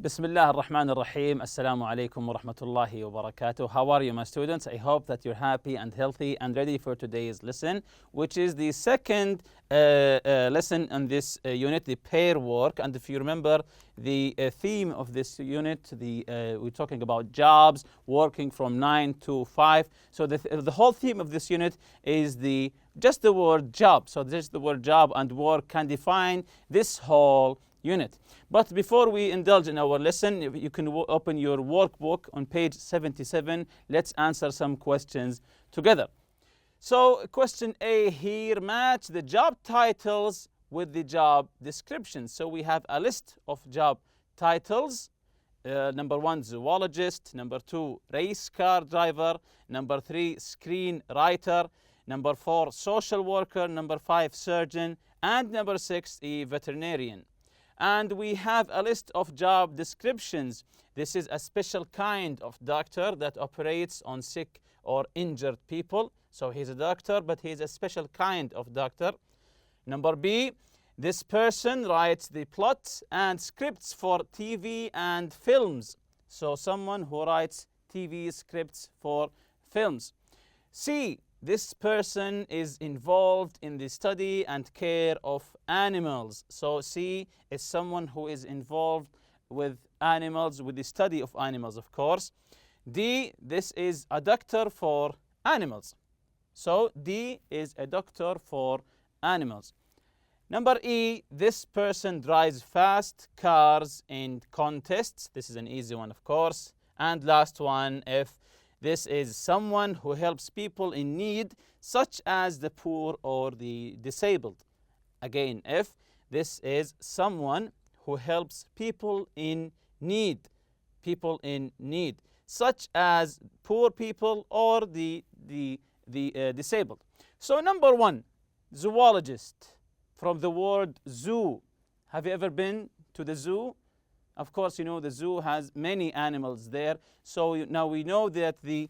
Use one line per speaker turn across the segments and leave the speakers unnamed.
بسم الله الرحمن الرحيم. Assalamu alaikum wa rahmatullahi wa barakatuh. How are you, my students? I hope that you're happy and healthy and ready for today's lesson, which is the second lesson in this unit, the pair work. And if you remember the theme of this unit, we're talking about jobs, working from 9 to 5. So the whole theme of this unit is just the word job. So just the word job and work can define this whole unit. But before we indulge in our lesson, you can open your workbook on page 77. Let's answer some questions together. So question A here, match the job titles with the job descriptions. So we have a list of job titles. Number 1, zoologist. Number 2, race car driver. Number 3, screenwriter. Number 4, social worker. Number 5, surgeon. And number 6, a veterinarian. And we have a list of job descriptions. This is a special kind of doctor that operates on sick or injured people. So he's a doctor, but he's a special kind of doctor. Number B, this person writes the plots and scripts for TV and films. So someone who writes TV scripts for films. C, this person is involved in the study and care of animals. So C is someone who is involved with animals, with the study of animals, of course. D, this is a doctor for animals. So D is a doctor for animals. Number E, this person drives fast cars in contests. This is an easy one, of course. And last one, F, this is someone who helps people in need, such as the poor or the disabled. Again, F, this is someone who helps people in need, such as poor people or the disabled. So number 1, zoologist, from the word zoo. Have you ever been to the zoo? Of course, you know the zoo has many animals there. So now we know that the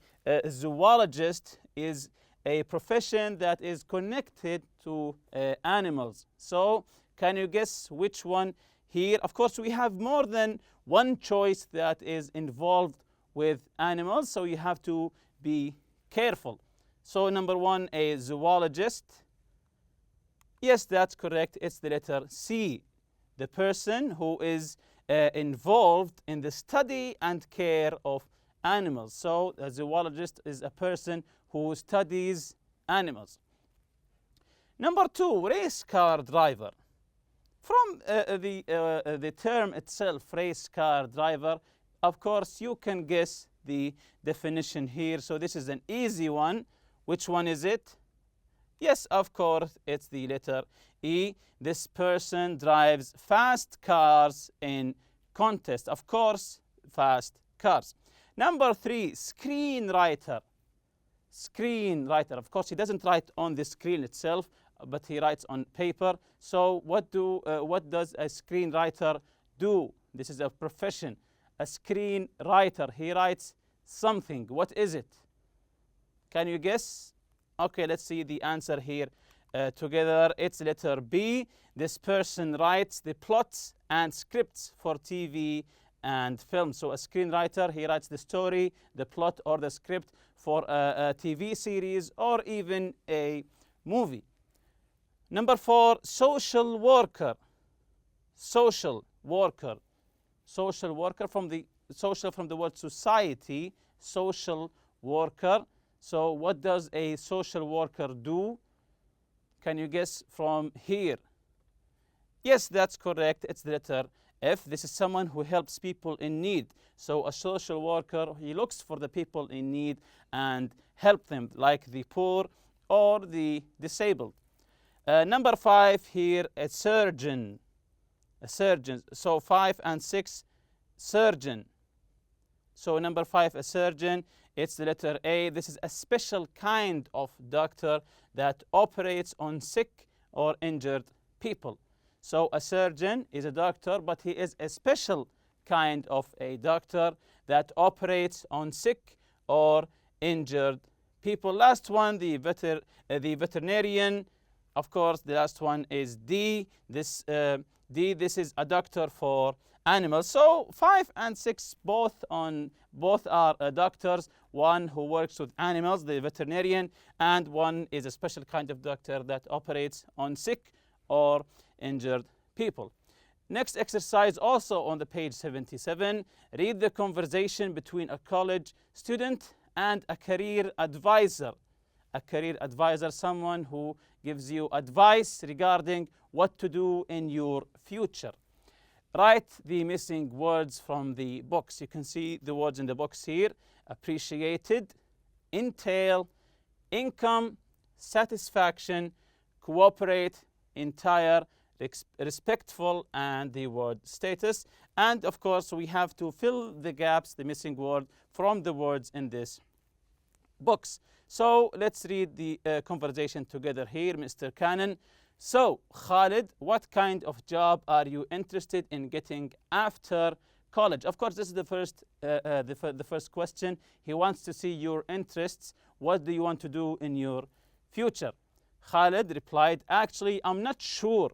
zoologist is a profession that is connected to animals. So can you guess which one here? Of course, we have more than one choice that is involved with animals, so you have to be careful. So number 1, a zoologist. Yes, that's correct. It's the letter C. The person who is involved in the study and care of animals. So a zoologist is a person who studies animals. Number 2, race car driver. From the term itself, race car driver, of course you can guess the definition here. So this is an easy one. Which one is it? Yes, of course, it's the letter E. This person drives fast cars in contest. Of course, fast cars. Number 3, screenwriter. Screenwriter. Of course, he doesn't write on the screen itself, but he writes on paper. So what does a screenwriter do? This is a profession. A screenwriter. He writes something. What is it? Can you guess? Okay, let's see the answer here together. It's letter B. This person writes the plots and scripts for TV and film. So a screenwriter, he writes the story, the plot or the script for a TV series or even a movie. Number 4, social worker. Social worker. Social worker from the word society, social worker. So what does a social worker do? Can you guess from here? Yes, that's correct. It's the letter F. This is someone who helps people in need. So a social worker, he looks for the people in need and help them, like the poor or the disabled. Number 5 here, a surgeon. A surgeon. So 5 and 6, surgeon. So number 5, a surgeon. It's the letter A. This is a special kind of doctor that operates on sick or injured people. So a surgeon is a doctor, but he is a special kind of a doctor that operates on sick or injured people. Last one, the veterinarian. Of course, the last one is D. This is a doctor for animals. So 5 and 6 both are doctors. One who works with animals, the veterinarian, and one is a special kind of doctor that operates on sick or injured people. Next exercise, also on the page 77. Read the conversation between a college student and a career advisor. A career advisor, someone who gives you advice regarding what to do in your future. Write the missing words from the box. You can see the words in the box here: appreciated, entail, income, satisfaction, cooperate, entire, respectful, and the word status. And of course, we have to fill the gaps, the missing word, from the words in this box. So let's read the conversation together here. Mr. Cannon: so, Khalid, what kind of job are you interested in getting after college? Of course, this is the first question. He wants to see your interests. What do you want to do in your future? Khalid replied, actually, I'm not sure.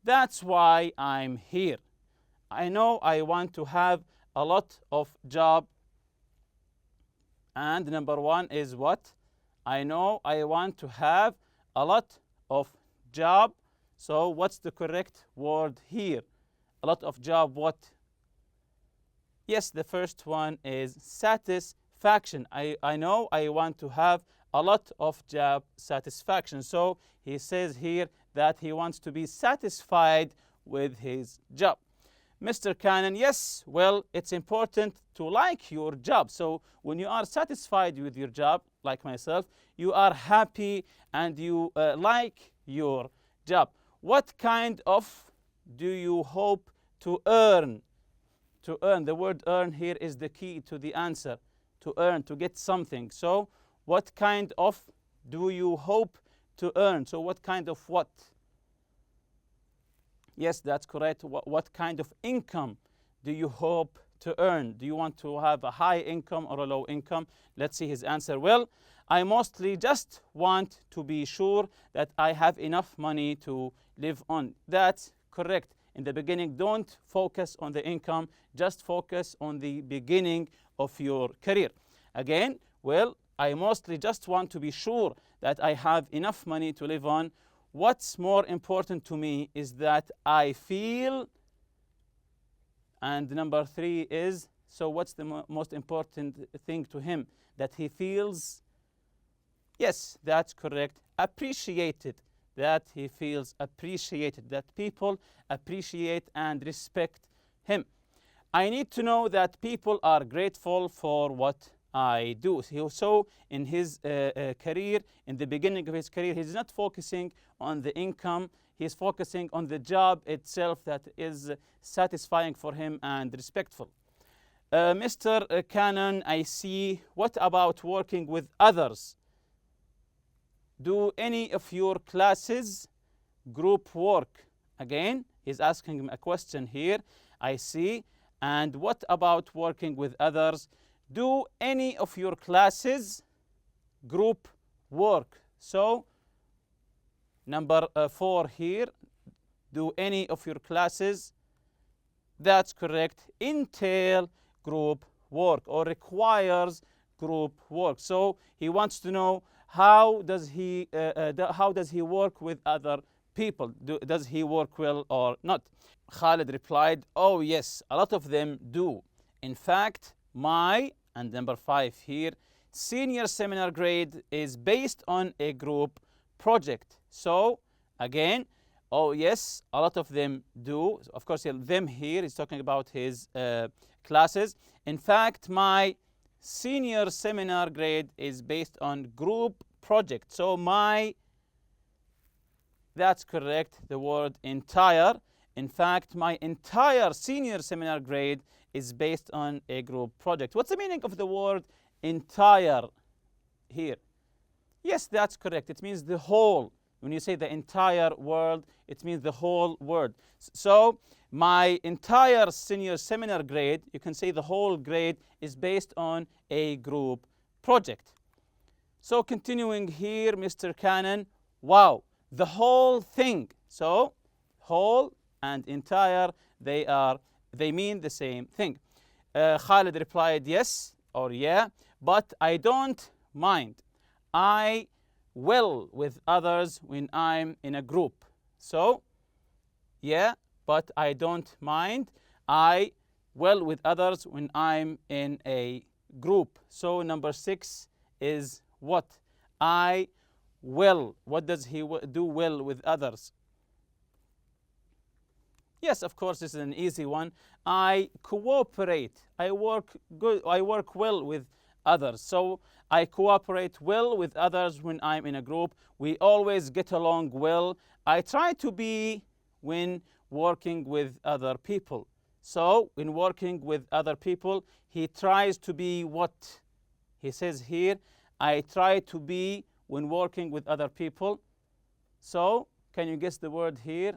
That's why I'm here. I know I want to have a lot of job. And number one is what? I know I want to have a lot of job. So what's the correct word here? A lot of job, what? Yes, the first one is satisfaction. I know I want to have a lot of job satisfaction. So he says here that he wants to be satisfied with his job. Mr. Cannon: yes, well, it's important to like your job. So when you are satisfied with your job, like myself, you are happy and you like your job. What kind of do you hope to earn? To earn, the word earn here is the key to the answer. To earn, to get something. So what kind of do you hope to earn? So what kind of what? Yes, that's correct. What kind of income do you hope to earn? Do you want to have a high income or a low income? Let's see his answer. Well, I mostly just want to be sure that I have enough money to live on. That's correct. In the beginning, don't focus on the income. Just focus on the beginning of your career. Again, well, I mostly just want to be sure that I have enough money to live on. What's more important to me is that I feel, and number 3 is, so what's the most important thing to him? That he feels, yes, that's correct, appreciated, that he feels appreciated, that people appreciate and respect him. I need to know that people are grateful for what I do. So in his career, in the beginning of his career, he's not focusing on the income. He's focusing on the job itself that is satisfying for him and respectful. Mr. Cannon, I see. What about working with others? Do any of your classes group work? Again, he's asking him a question here. I see. And what about working with others? Do any of your classes group work? So, number 4 here. Do any of your classes? That's correct. Entail group work or requires group work. So he wants to know how does he work with other people? Does he work well or not? Khalid replied, oh yes, a lot of them do. In fact, my, and number 5 here, senior seminar grade is based on a group project. So again, oh yes, a lot of them do. Of course, them here is talking about his classes. In fact, my senior seminar grade is based on group project. So that's correct, the word entire. In fact, my entire senior seminar grade is based on a group project. What's the meaning of the word entire here? Yes, that's correct. It means the whole. When you say the entire world, it means the whole world. So my entire senior seminar grade, you can say the whole grade, is based on a group project. So continuing here, Mr. Cannon, wow, the whole thing. So whole and entire, they mean the same thing. Khalid replied yes or yeah, but I don't mind. I will with others when I'm in a group. So, yeah, but I don't mind. I will with others when I'm in a group. So number 6 is what? I will. What does he do well with others? Yes, of course, this is an easy one. I cooperate. I work well with others. So I cooperate well with others when I'm in a group. We always get along well. I try to be when working with other people. So when working with other people, he tries to be what? He says here, I try to be when working with other people. So can you guess the word here?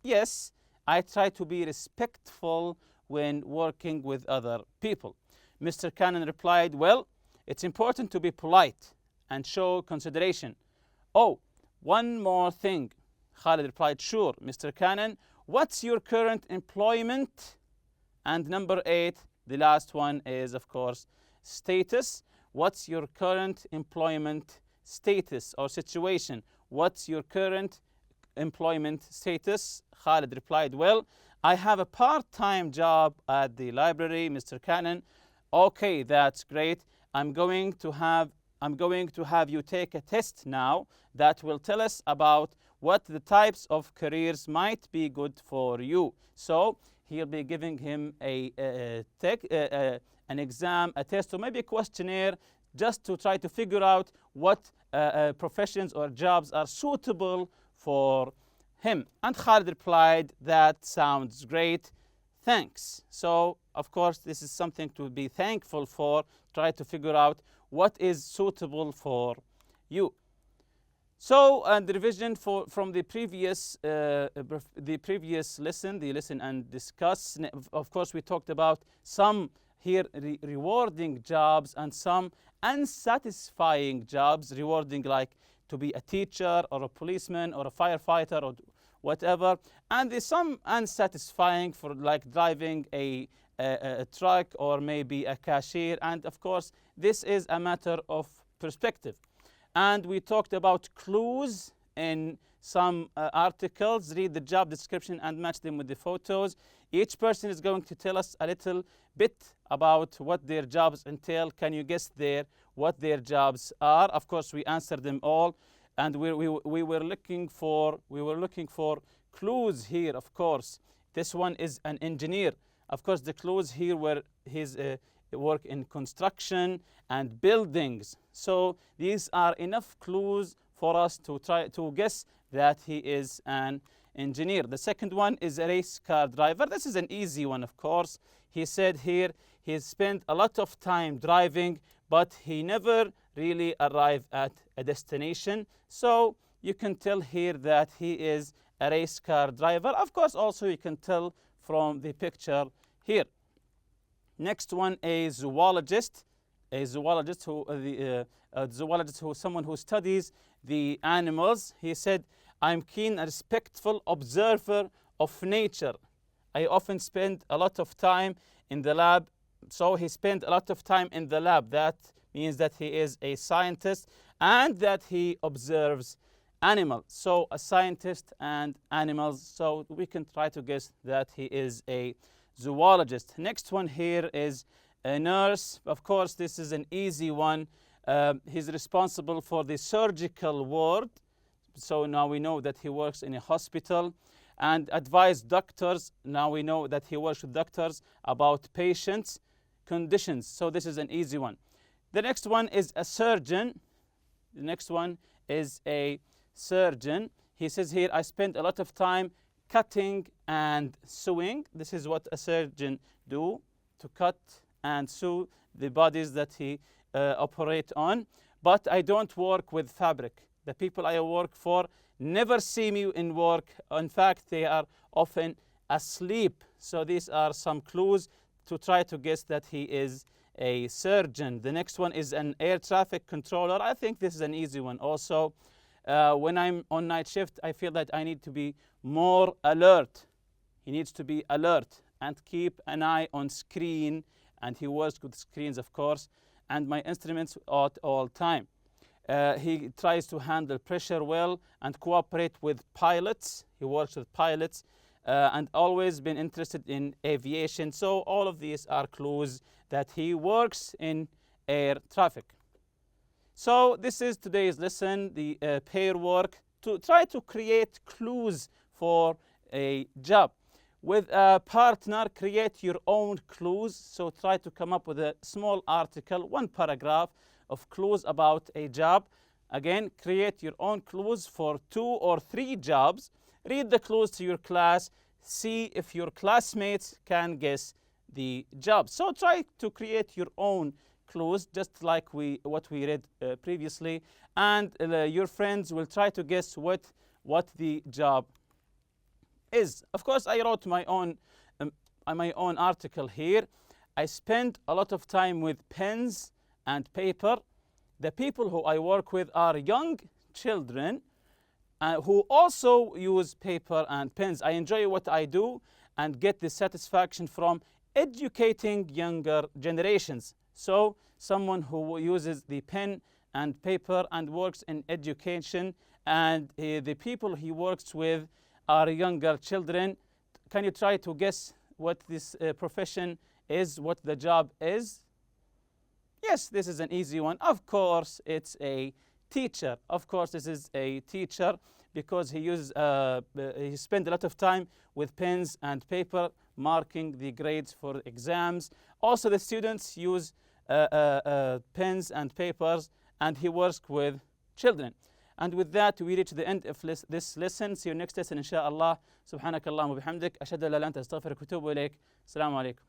Yes, I try to be respectful when working with other people. Mr. Cannon replied, well, it's important to be polite and show consideration. Oh, one more thing. Khalid replied, sure, Mr. Cannon. What's your current employment? And number 8, the last one is, of course, status. What's your current employment status or situation? What's your current employment status? Khalid replied, well, I have a part-time job at the library, Mr. Cannon. Okay, that's great. I'm going to have you take a test now that will tell us about what the types of careers might be good for you. So he'll be giving him an exam, a test, or maybe a questionnaire just to try to figure out what professions or jobs are suitable for him. And Khalid replied, that sounds great, thanks. So of course this is something to be thankful for. Try to figure out what is suitable for you. So, and the revision from the previous lesson, the listen and discuss. Of course, we talked about some here rewarding jobs and some unsatisfying jobs. Rewarding, like to be a teacher or a policeman or a firefighter or whatever. And there's some unsatisfying for like driving a truck or maybe a cashier. And of course, this is a matter of perspective. And we talked about clues in some articles. Read the job description and match them with the photos. Each person is going to tell us a little bit about what their jobs entail. Can you guess what their jobs are? Of course, we answered them all, and we were looking for clues here. Of course, this one is an engineer. Of course, the clues here were his work in construction and buildings. So these are enough clues for us to try to guess that he is an engineer. The second one is a race car driver. This is an easy one, of course. He said here he spent a lot of time driving, but he never really arrived at a destination. So you can tell here that he is a race car driver. Of course, also you can tell from the picture here. Next one, a zoologist. A zoologist who someone who studies the animals. He said, I'm keen and respectful observer of nature. I often spend a lot of time in the lab. So he spent a lot of time in the lab. That means that he is a scientist and that he observes animals. So a scientist and animals. So we can try to guess that he is a zoologist. Next one here is a nurse. Of course, this is an easy one. He's responsible for the surgical ward. So now we know that he works in a hospital. And advise doctors. Now we know that he works with doctors about patients' conditions. So this is an easy one. The next one is a surgeon. The next one is a surgeon. He says here, I spend a lot of time cutting and sewing. This is what a surgeon do, to cut and sew the bodies that he operate on. But I don't work with fabric. The people I work for never see me in work. In fact, they are often asleep. So these are some clues to try to guess that he is a surgeon. The next one is an air traffic controller. I think this is an easy one also. when I'm on night shift, I feel that I need to be more alert. He needs to be alert and keep an eye on screen, and he works with screens, of course, and my instruments at all time. He tries to handle pressure well and cooperate with pilots. He works with pilots and always been interested in aviation. So all of these are clues that he works in air traffic. So this is today's lesson, the pair work, to try to create clues for a job. With a partner, create your own clues. So try to come up with a small article, one paragraph of clues about a job. Again, create your own clues for 2 or 3 jobs. Read the clues to your class. See if your classmates can guess the job. So try to create your own clues, just like what we read previously, and your friends will try to guess what the job is. Of course, I wrote my own article here. I spend a lot of time with pens and paper. The people who I work with are young children who also use paper and pens. I enjoy what I do and get the satisfaction from educating younger generations. So someone who uses the pen and paper and works in education, and the people he works with are younger children. Can you try to guess what this profession is, what the job is? Yes, this is an easy one. Of course, it's a teacher. Of course, this is a teacher because he spends a lot of time with pens and paper marking the grades for exams. Also, the students use pens and papers, and he works with children. And with that, we reach the end of this lesson. See you next lesson, inshallah. سبحانك اللهم وبحمدك أشهد أن لا إله إلا أنت أستغفرك وأتوب إليك. السلام عليكم.